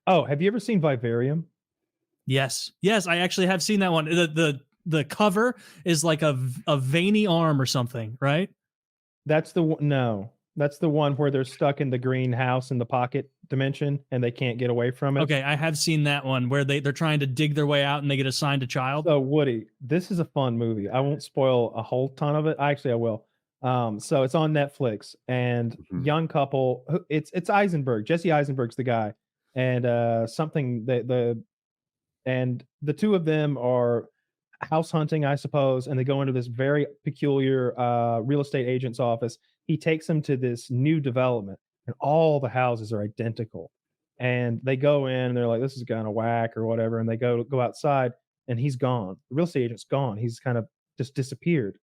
Oh, have you ever seen Vivarium? Yes. Yes, I actually have seen that one. The cover is like a veiny arm or something, right? That's the one. No, that's the one where they're stuck in the green house in the pocket dimension and they can't get away from it. Okay, I have seen that one where they're trying to dig their way out and they get assigned a child. So Woody, this is a fun movie. I won't spoil a whole ton of it. Actually, I will. So it's on Netflix, and young couple. It's Eisenberg. Jesse Eisenberg's the guy, and something and the two of them are house hunting, I suppose, and they go into this very peculiar real estate agent's office. He takes them to this new development, and all the houses are identical. And they go in, and they're like, "This is kind of whack" or whatever. And they go outside, and he's gone. The real estate agent's gone. He's kind of just disappeared.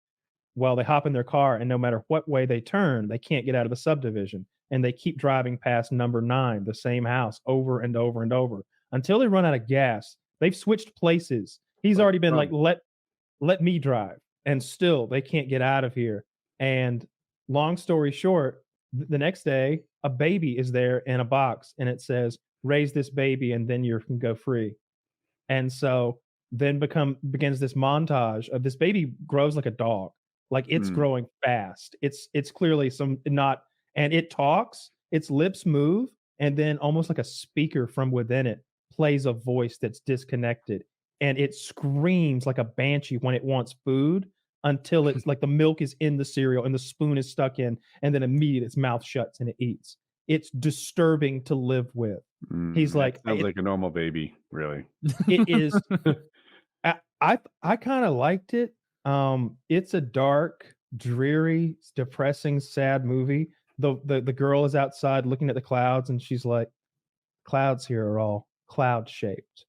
Well, they hop in their car, and no matter what way they turn, they can't get out of the subdivision. And they keep driving past number 9, the same house, over and over and over until they run out of gas. They've switched places. He's already been like, let me drive. And still they can't get out of here. And long story short, the next day, a baby is there in a box and it says, raise this baby and then you can go free. And so then begins this montage of this baby grows like a dog. Like it's growing fast. It's clearly some not, and it talks, its lips move, and then almost like a speaker from within it plays a voice that's disconnected. And it screams like a banshee when it wants food until it's like the milk is in the cereal and the spoon is stuck in, and then immediately its mouth shuts and it eats. It's disturbing to live with. He's like, sounds like a normal baby, really. It is. I kind of liked it. It's a dark, dreary, depressing, sad movie. The girl is outside looking at the clouds, and she's like, "Clouds here are all cloud shaped,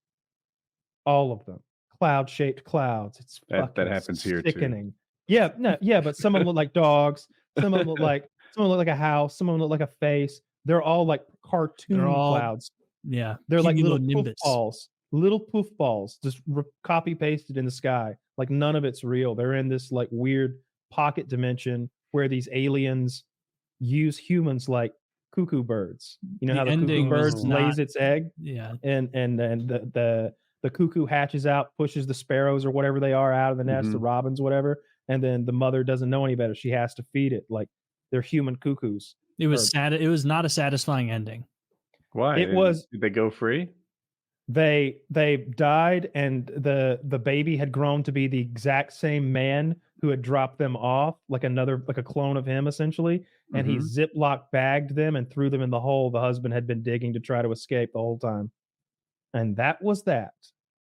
all of them, cloud shaped clouds." It's that happens here sickening. too. Yeah, no, yeah, but some of them look like dogs. Some of them look like a house. Some of them look like a face. They're all like cartoon clouds. Yeah, they're like little poof balls. Little poof balls just copy pasted in the sky. Like none of it's real. They're in this like weird pocket dimension where these aliens use humans like cuckoo birds. You know how the cuckoo bird lays its egg? Yeah. And the cuckoo hatches out, pushes the sparrows or whatever they are out of the nest, the robins, whatever. And then the mother doesn't know any better. She has to feed it. Like they're human cuckoos. It was sad. It was not a satisfying ending. Why? Did they go free? They died, and the baby had grown to be the exact same man who had dropped them off, like a clone of him essentially. And he Ziploc bagged them and threw them in the hole the husband had been digging to try to escape the whole time. And that was that.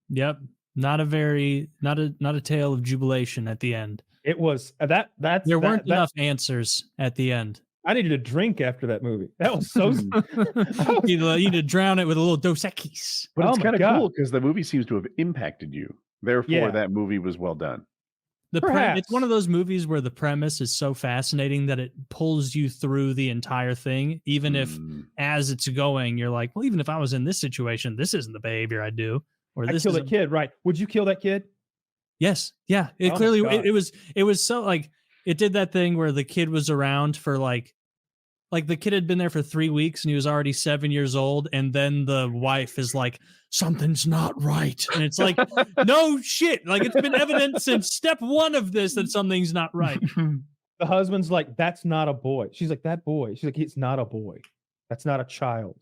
Yep. Not a tale of jubilation at the end. It was there weren't enough answers at the end. I needed a drink after that movie. That was so. You need to drown it with a little Dos Equis. But it's kind of cool because the movie seems to have impacted you. Therefore, that movie was well done. It's one of those movies where the premise is so fascinating that it pulls you through the entire thing, even if as it's going, you're like, well, even if I was in this situation, this isn't the behavior I'd do. Or I killed a kid, right? Would you kill that kid? Yes. Yeah. It clearly it was so like it did that thing where the kid was around for like the kid had been there for 3 weeks and he was already 7 years old. And then the wife is like, something's not right. And it's like, no shit. Like it's been evident since step 1 of this that something's not right. The husband's like, that's not a boy. She's like, that boy. She's like, it's not a boy. That's not a child.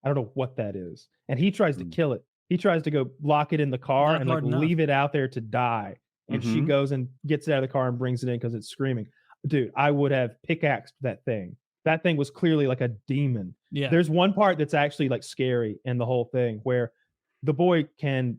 I don't know what that is. And he tries to kill it. He tries to go lock it in the car and like leave it out there to die. And she goes and gets it out of the car and brings it in because it's screaming. Dude, I would have pickaxed that thing. That thing was clearly like a demon. Yeah. There's one part that's actually like scary in the whole thing where the boy the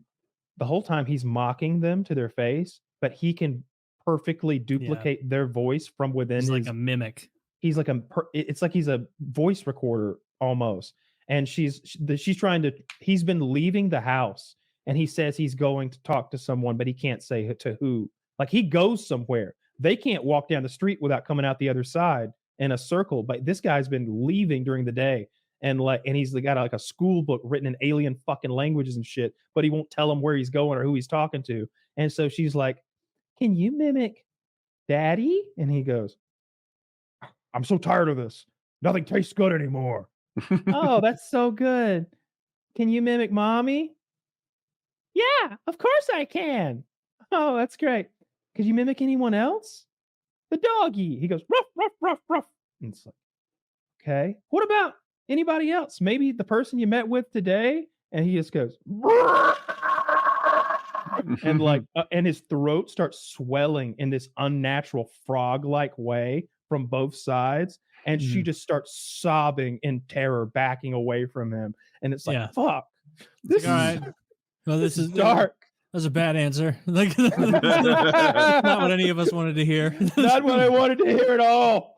whole time he's mocking them to their face, but he can perfectly duplicate their voice from within. He's like a mimic. He's like it's like he's a voice recorder almost. And he's been leaving the house and he says he's going to talk to someone, but he can't say to who. Like he goes somewhere. They can't walk down the street without coming out the other side in a circle. But this guy's been leaving during the day and he's got like a school book written in alien fucking languages and shit, but he won't tell him where he's going or who he's talking to. And so she's like, can you mimic daddy? And he goes, I'm so tired of this. Nothing tastes good anymore. Oh, that's so good. can you mimic mommy? Yeah, of course I can. Oh, that's great. Could you mimic anyone else? The doggy. He goes, ruff, ruff, ruff, ruff. And it's like, okay. What about anybody else? Maybe the person you met with today? And he just goes, and like, and his throat starts swelling in this unnatural frog-like way from both sides. And she just starts sobbing in terror, backing away from him. And it's like, fuck. This is, all right. Well, this is dark. That's a bad answer. Like, not what any of us wanted to hear. Not what I wanted to hear at all.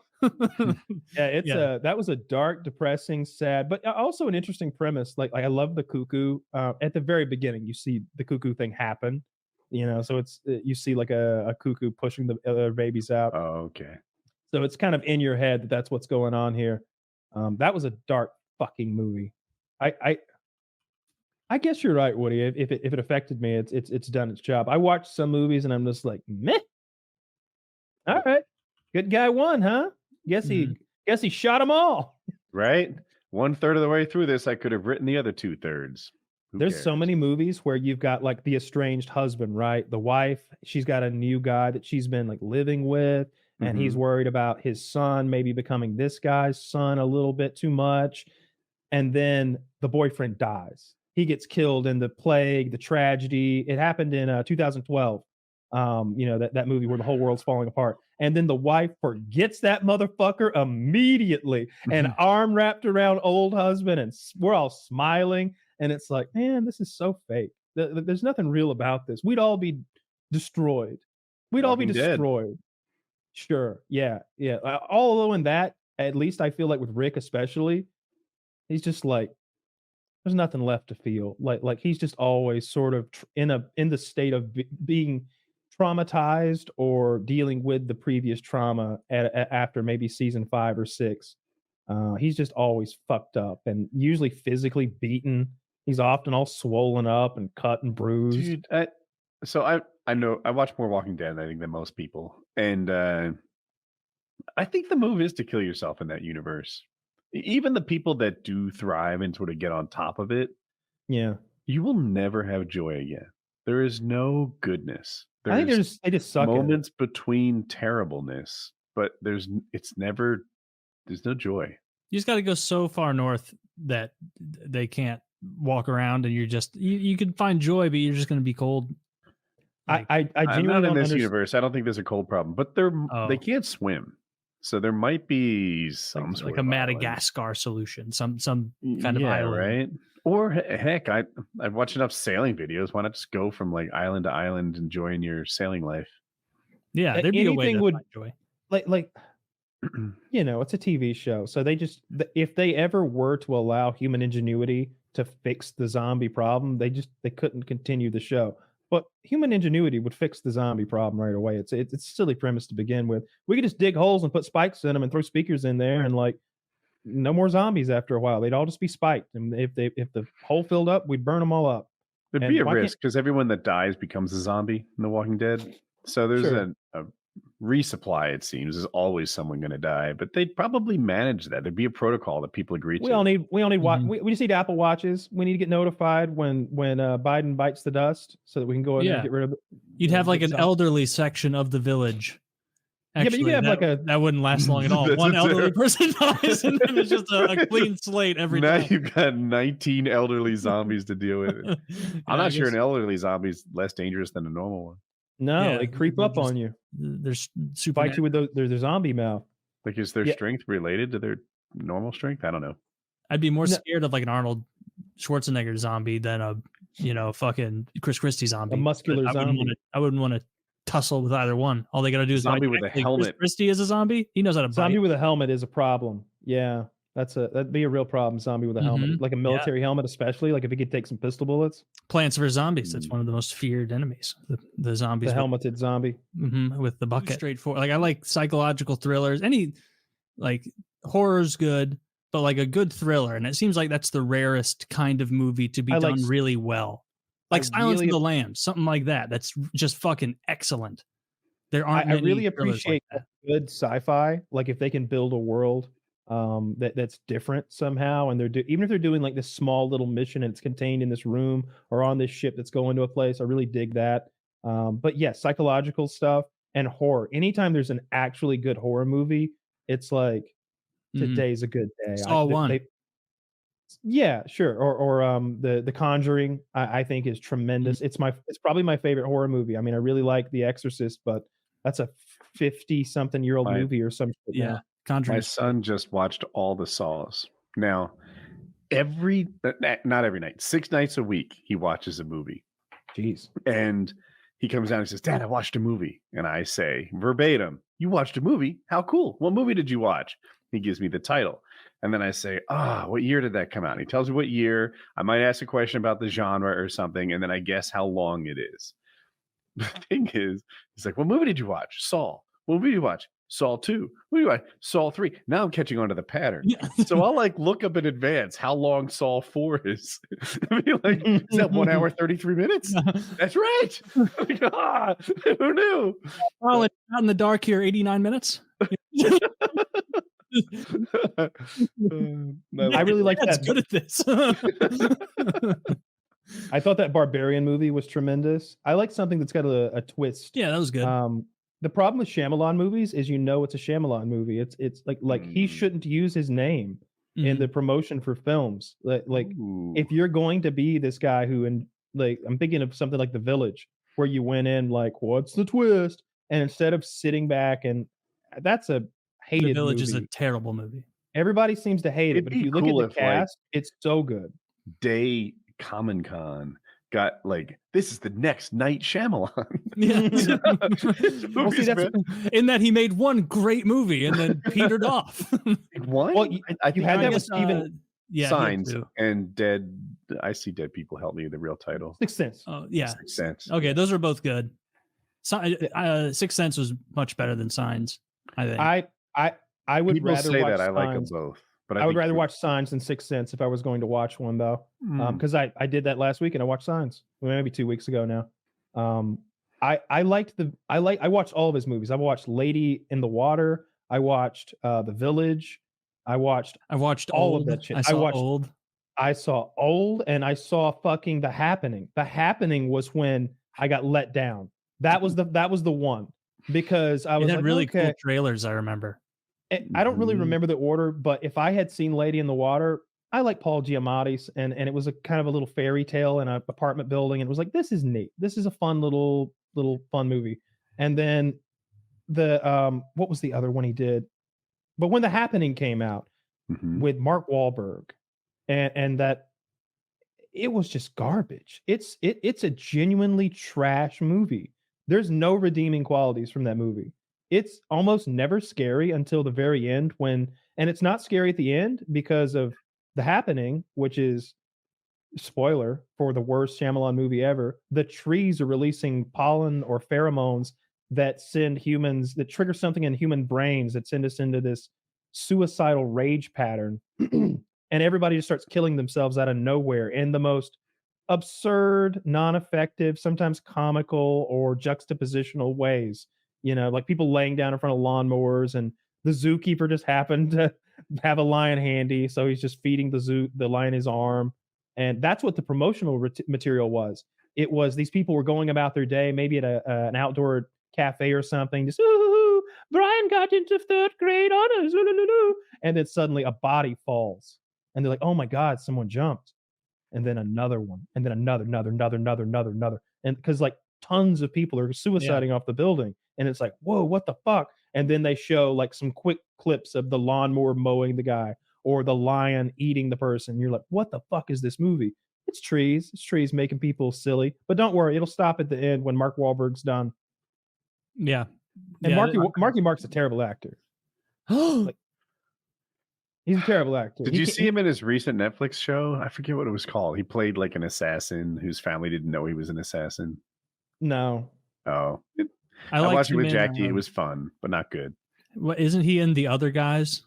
That was a dark, depressing, sad, but also an interesting premise. Like I love the cuckoo. At the very beginning, you see the cuckoo thing happen. So it's you see like a cuckoo pushing the other babies out. Oh, okay. So it's kind of in your head that that's what's going on here. That was a dark fucking movie. I guess you're right, Woody. If it affected me, it's done its job. I watched some movies and I'm just like, meh. All right, good guy won, huh? Guess he shot them all. Right. 1/3 of the way through this, I could have written the other 2/3. There's so many movies where you've got like the estranged husband, right? The wife, she's got a new guy that she's been like living with, and he's worried about his son maybe becoming this guy's son a little bit too much, and then the boyfriend dies. He gets killed in the plague, the tragedy. It happened in 2012. That movie where the whole world's falling apart. And then the wife forgets that motherfucker immediately, and arm wrapped around old husband, and we're all smiling. And it's like, man, this is so fake. There's nothing real about this. We'd all be destroyed. We'd all be destroyed. Dead. Sure. Yeah. Yeah. Although in that, at least I feel like with Rick especially, he's just like, there's nothing left to feel. Like he's just always sort of in the state of being traumatized or dealing with the previous trauma after maybe season 5 or 6. He's just always fucked up and usually physically beaten. He's often all swollen up and cut and bruised. Dude, I know I watch more Walking Dead, I think, than most people, and I think the move is to kill yourself in that universe. Even the people that do thrive and sort of get on top of it, you will never have joy again. There is no goodness. I think they just suck. Moments between terribleness, but there's no joy. You just got to go so far north that they can't walk around, and you can find joy, but you're just going to be cold. Like, I genuinely don't in this universe. I don't think there's a cold problem, but they can't swim. So there might be some sort like of a Madagascar island solution, some kind of island, right? Or heck, I've watched enough sailing videos. Why not just go from like island to island, enjoying your sailing life? Yeah, there'd be a way to find joy. Like it's a TV show, so if they ever were to allow human ingenuity to fix the zombie problem, they couldn't continue the show. But human ingenuity would fix the zombie problem right away. It's a silly premise to begin with. We could just dig holes and put spikes in them and throw speakers in there, and like no more zombies after a while. They'd all just be spiked, and if the hole filled up, we'd burn them all up. There'd be a risk because everyone that dies becomes a zombie in The Walking Dead. So there's a resupply. It seems there's always someone going to die, but they'd probably manage that. There'd be a protocol that people agree to. We all need we just need Apple Watches. We need to get notified when Biden bites the dust, so that we can go in there and get rid of it. You'd have like an elderly section of the village. Actually, but you could have that wouldn't last long at all. One elderly person dies, and then it's just a clean slate every time. Now you've got 19 elderly zombies to deal with. I'm not sure an elderly zombie is less dangerous than a normal one. No, they creep up on you. There's bite you with their zombie mouth. Like, is their strength related to their normal strength? I don't know. I'd be more scared of like an Arnold Schwarzenegger zombie than a fucking Chris Christie zombie. A muscular zombie. I wouldn't want to tussle with either one. All they got to do is zombie with a helmet. Chris Christie is a zombie. He knows how to bite. Zombie with a helmet is a problem. Yeah. That'd be a real problem. Zombie with a helmet, like a military helmet, especially like if he could take some pistol bullets. Plants vs Zombies. That's one of the most feared enemies. The zombies. The helmeted zombie with the bucket. Straightforward. Like I like psychological thrillers. Any like horror's good, but like a good thriller, and it seems like that's the rarest kind of movie to be done really well. Like Silence of the Lambs, something like that. That's just fucking excellent. There aren't. I really appreciate good sci-fi. Like if they can build a world that's different somehow, and even if they're doing like this small little mission and it's contained in this room or on this ship that's going to a place, I really dig that. But yes, psychological stuff and horror. Anytime there's an actually good horror movie, it's like today's a good day. Saw one. Yeah, sure. Or the Conjuring, I think is tremendous. It's probably my favorite horror movie. I mean, I really like The Exorcist, but that's a 50-something-year-old movie or something. Yeah, Conjuring. My son just watched all the Saws. Now, not every night, 6 nights a week, he watches a movie. Jeez. And he comes down and says, "Dad, I watched a movie." And I say verbatim, "You watched a movie? How cool. What movie did you watch?" He gives me the title. And then I say, "What year did that come out?" And he tells me what year. I might ask a question about the genre or something, and then I guess how long it is. The thing is, he's like, "What movie did you watch?" "Saw." "What movie did you watch?" "Saw 2. What did you watch?" "Saw 3. Now I'm catching on to the pattern. Yeah. So I'll like look up in advance how long Saw 4 is. I mean, like, is that 1 hour, 33 minutes? That's right. Like, who knew? Oh, it's out in the dark here, 89 minutes. I really like that. Good at this. I thought that Barbarian movie was tremendous. I like something that's got a twist. Yeah, that was good. The problem with Shyamalan movies is it's a Shyamalan movie. It's like he shouldn't use his name in the promotion for films. Like if you're going to be this guy I'm thinking of something like The Village, where you went in like, what's the twist? And instead of sitting back that's a hated The Village movie. is a terrible movie. Everybody seems to hate it, but if you look at the cast, it's so good. Day Common Con got like, this is the next Night Shyamalan. Yeah. Well, see, in that he made one great movie and then petered off. One? Well, you had that with Steven. Signs and Dead. I See Dead People. Help me with the real title. Sixth Sense. Oh yeah, Sixth Sense. Okay, those are both good. Sixth Sense was much better than Signs. I think. I would People rather say watch that. Signs. I like them both. But I would rather watch Signs than Sixth Sense if I was going to watch one, though, because I did that last week and I watched Signs maybe 2 weeks ago now. I watched all of his movies. I watched Lady in the Water. I watched The Village. I watched all of that shit. I saw Old, and I saw fucking The Happening. The Happening was when I got let down. That was the one, because I was had like, really cool trailers. I remember. I don't really remember the order, but if I had seen Lady in the Water, I like Paul Giamatti's, and it was a kind of a little fairy tale in an apartment building, and it was like, this is neat. This is a fun little fun movie. And then what was the other one he did? But when The Happening came out with Mark Wahlberg, and that, it was just garbage. It's a genuinely trash movie. There's no redeeming qualities from that movie. It's almost never scary until the very end, and it's not scary at the end because of The Happening, which is, spoiler for the worst Shyamalan movie ever. The trees are releasing pollen or pheromones that trigger something in human brains that send us into this suicidal rage pattern. And everybody just starts killing themselves out of nowhere in the most absurd, non-effective, sometimes comical or juxtapositional ways. Like people laying down in front of lawnmowers, and the zookeeper just happened to have a lion handy, so he's just feeding the lion his arm. And that's what the promotional material was. It was these people were going about their day, maybe at an outdoor cafe or something, just, ooh, Brian got into 3rd grade honors, and then suddenly a body falls, and they're like, oh my God, someone jumped. And then another one, and then another, and because like tons of people are suiciding off the building. And it's like, whoa, what the fuck? And then they show like some quick clips of the lawnmower mowing the guy or the lion eating the person. You're like, what the fuck is this movie? It's trees. It's trees making people silly. But don't worry, it'll stop at the end when Mark Wahlberg's done. Yeah. And Marky Mark's a terrible actor. Like, he's a terrible actor. Did you see him in his recent Netflix show? I forget what it was called. He played like an assassin whose family didn't know he was an assassin. No. Oh. I watched it with Jackie. It was fun, but not good. What, isn't he in The Other Guys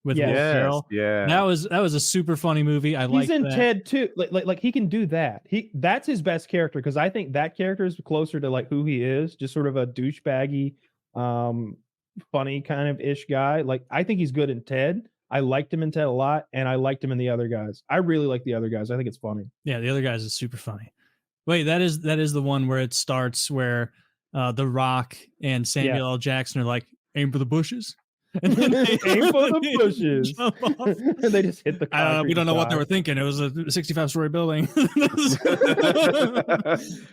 with Will Ferrell? Yeah, that was a super funny movie. He's in Ted too. Like he can do that. That's his best character, because I think that character is closer to like who he is, just sort of a douchebaggy, funny kind of ish guy. Like I think he's good in Ted, I liked him in Ted a lot, and I liked him in The Other Guys. I really like The Other Guys. I think it's funny. Yeah, The Other Guys is super funny. Wait, that is the one where it starts where The Rock and Samuel L. Jackson are like, aim for the bushes. And then they aim for the bushes. And they just hit the concrete. We don't know what they were thinking. It was a 65-story building.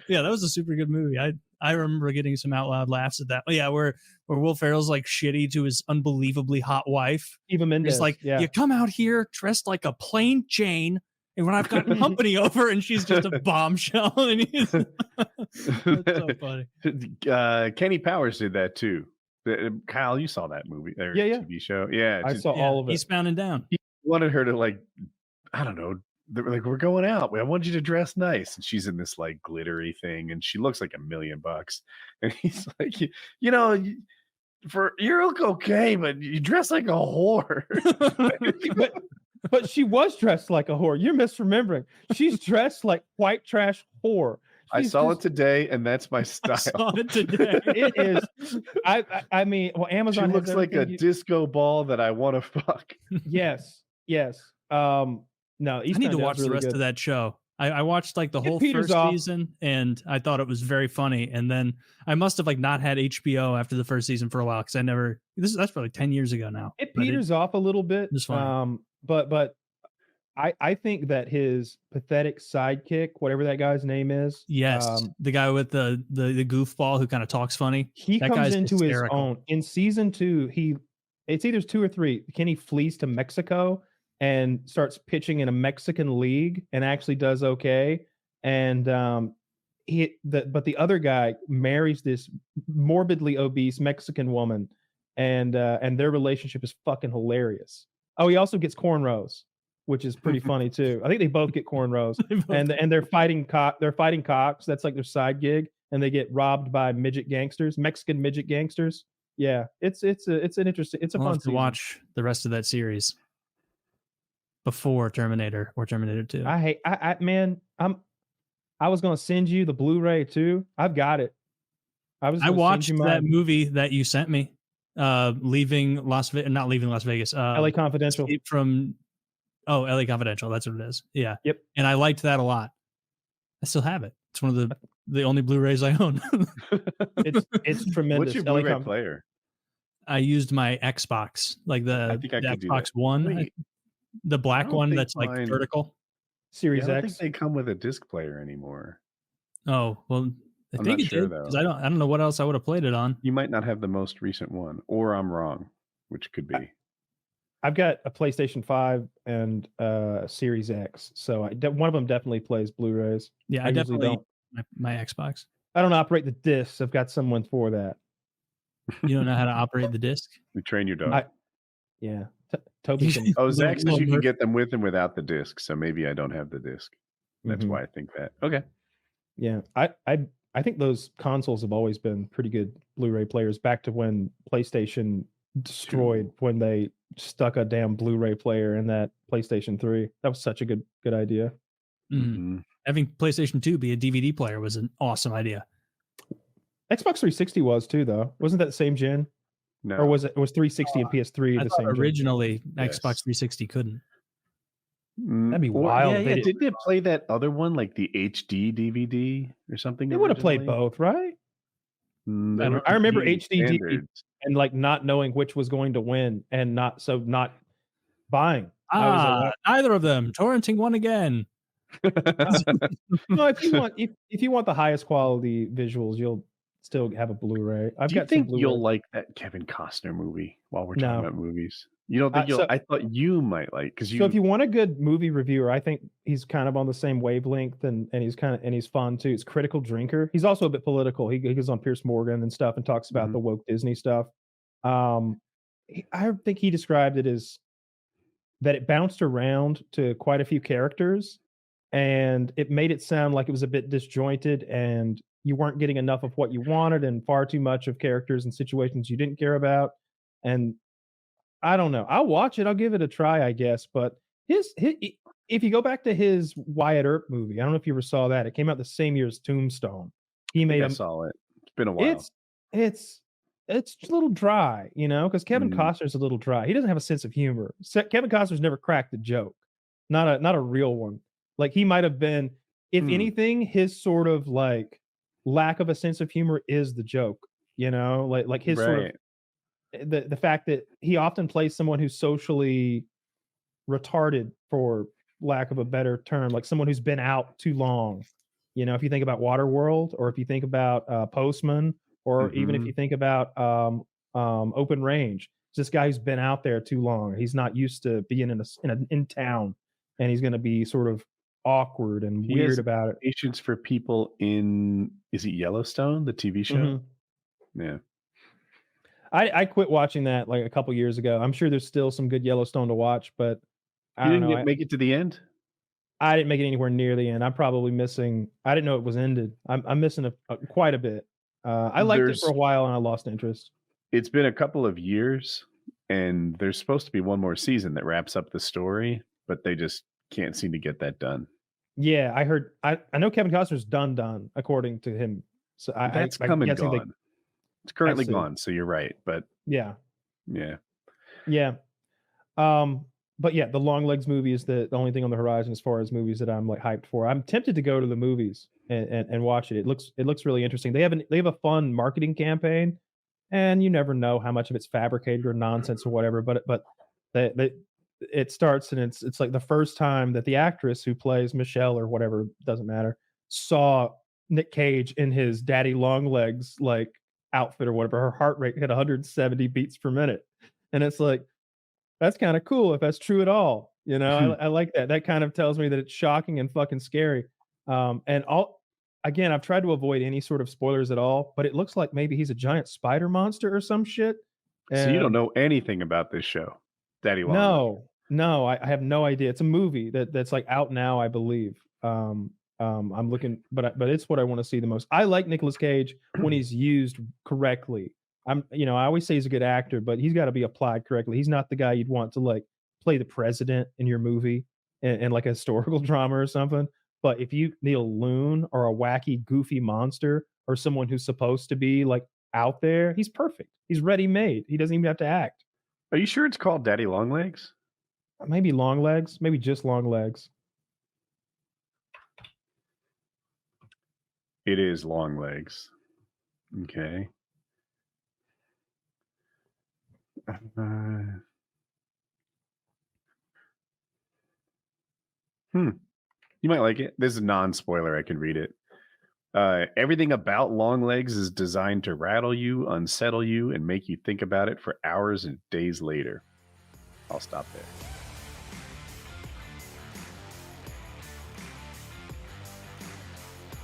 Yeah, that was a super good movie. I remember getting some out loud laughs at that. Yeah, where Will Ferrell's like shitty to his unbelievably hot wife. Eva Mendes. He's like, you come out here dressed like a plain Jane, and when I've got company over, and she's just a bombshell. And that's so funny. Kenny Powers did that too. Kyle, you saw that movie or TV show? Yeah, I saw all of it. Eastbound and Down. He wanted her to like, I don't know. They were like, we're going out. I want you to dress nice, and she's in this like glittery thing, and she looks like $1 million. And he's like, you're okay, but you dress like a whore. but she was dressed like a whore. You're misremembering. She's dressed like white trash whore. I saw it today, and that's my style. I saw it today. It is. I mean, well, Amazon. She looks like a disco ball that I want to fuck. Yes. No, I need to watch the rest of that show. I watched like the whole first season, and I thought it was very funny. And then I must have like not had HBO after the first season for a while because I never. That's probably 10 years ago now. It peters off a little bit. It's fine. But I think that his pathetic sidekick, whatever that guy's name is, the guy with the goofball who kind of talks funny, he comes into his own in season 2. It's either 2 or 3. Kenny flees to Mexico and starts pitching in a Mexican league and actually does okay. And but the other guy marries this morbidly obese Mexican woman, and their relationship is fucking hilarious. Oh, he also gets cornrows, which is pretty funny too. I think they both get cornrows, and they're fighting cops. That's like their side gig, and they get robbed by Mexican midget gangsters. Yeah, it's an interesting. It's a fun to watch the rest of that series before Terminator or Terminator 2. I was gonna send you the Blu-ray too. I've got it. I watched that movie that you sent me. Not leaving Las Vegas. LA Confidential. LA Confidential. That's what it is. Yeah. Yep. And I liked that a lot. I still have it. It's one of the only Blu-rays I own. It's tremendous. What's your Blu-ray player? I used my Xbox, like the Xbox One, the black one that's like vertical. Series X. I don't think they come with a disc player anymore. Oh well, I think it did because I don't know what else I would have played it on. You might not have the most recent one, or I'm wrong, which could be. I've got a PlayStation 5 and a Series X, so one of them definitely plays Blu-rays. Yeah, I definitely don't. My Xbox. I don't operate the discs. I've got someone for that. You don't know how to operate the disc? You train your dog. Toby can. Zach says you can get them with and without the disc, so maybe I don't have the disc. That's why I think that. Okay. Yeah, I think those consoles have always been pretty good Blu-ray players. Back to when PlayStation destroyed when they stuck a damn Blu-ray player in that PlayStation 3. That was such a good idea. Mm-hmm. Having PlayStation 2 be a DVD player was an awesome idea. Xbox 360 was too, though. Wasn't that the same gen? No. Or was 360 and PS3 the same originally gen? Xbox 360 couldn't. That'd be wild. Yeah. Didn't it play that other one, like the HD DVD or something? They would have played both, right? I remember HD DVD and like not knowing which was going to win and not buying. Neither of them. Torrenting one again. No, if you want the highest quality visuals, you'll still have a Blu-ray. Do you think you'll like that Kevin Costner movie while we're talking about movies? You don't think I thought you might like because you. So if you want a good movie reviewer, I think he's kind of on the same wavelength and he's fun too. It's Critical Drinker. He's also a bit political. He goes on Piers Morgan and stuff and talks about the woke Disney stuff. I think he described it as that it bounced around to quite a few characters and it made it sound like it was a bit disjointed and you weren't getting enough of what you wanted and far too much of characters and situations you didn't care about. And I don't know. I'll watch it. I'll give it a try, I guess. But his if you go back to his Wyatt Earp movie, I don't know if you ever saw that. It came out the same year as Tombstone. I saw it. It's been a while. It's it's a little dry, you know, because Kevin Costner's a little dry. He doesn't have a sense of humor. Kevin Costner's never cracked a joke, not a real one. Like he might have been, if anything, his sort of like lack of a sense of humor is the joke. You know, like his sort of the fact that he often plays someone who's socially retarded, for lack of a better term, like someone who's been out too long. You know, if you think about Waterworld, or if you think about Postman, or even if you think about Open Range, it's this guy who's been out there too long. He's not used to being in town, and he's going to be sort of awkward and weird about it. Patience for people in, is it Yellowstone, the TV show? Yeah. I quit watching that like a couple years ago. I'm sure there's still some good Yellowstone to watch, but I didn't make it to the end. I didn't make it anywhere near the end. I'm probably missing. I didn't know it was ended. I'm missing quite a bit. I liked it for a while and I lost interest. It's been a couple of years, and there's supposed to be one more season that wraps up the story, but they just can't seem to get that done. Yeah, I heard. I know Kevin Costner's done according to him. So that's come and gone. It's currently gone. So you're right, but yeah. But yeah, the Longlegs movie is the only thing on the horizon as far as movies that I'm like hyped for. I'm tempted to go to the movies and watch it. It looks really interesting. They have a fun marketing campaign, and you never know how much of it's fabricated or nonsense or whatever. But it starts, and it's like the first time that the actress who plays Michelle or whatever, doesn't matter, saw Nick Cage in his Daddy Longlegs like outfit or whatever. Her heart rate hit 170 beats per minute, and it's like, that's kind of cool if that's true at all. You know, I like that. That kind of tells me that it's shocking and fucking scary. Again, I've tried to avoid any sort of spoilers at all, but it looks like maybe he's a giant spider monster or some shit. So you don't know anything about this show, Daddy Long? No, I have no idea. It's a movie that's like out now, I believe. I'm looking, but it's what I want to see the most. I like Nicolas Cage when he's used correctly. I always say he's a good actor, but he's got to be applied correctly. He's not the guy you'd want to like play the president in your movie in like a historical drama or something. But if you need a loon or a wacky, goofy monster or someone who's supposed to be like out there, he's perfect. He's ready-made. He doesn't even have to act. Are you sure it's called Daddy Longlegs? Maybe Longlegs. Maybe just Longlegs. It is Longlegs. Okay. You might like it. This is a non-spoiler. I can read it. Everything about Longlegs is designed to rattle you, unsettle you, and make you think about it for hours and days later. I'll stop there.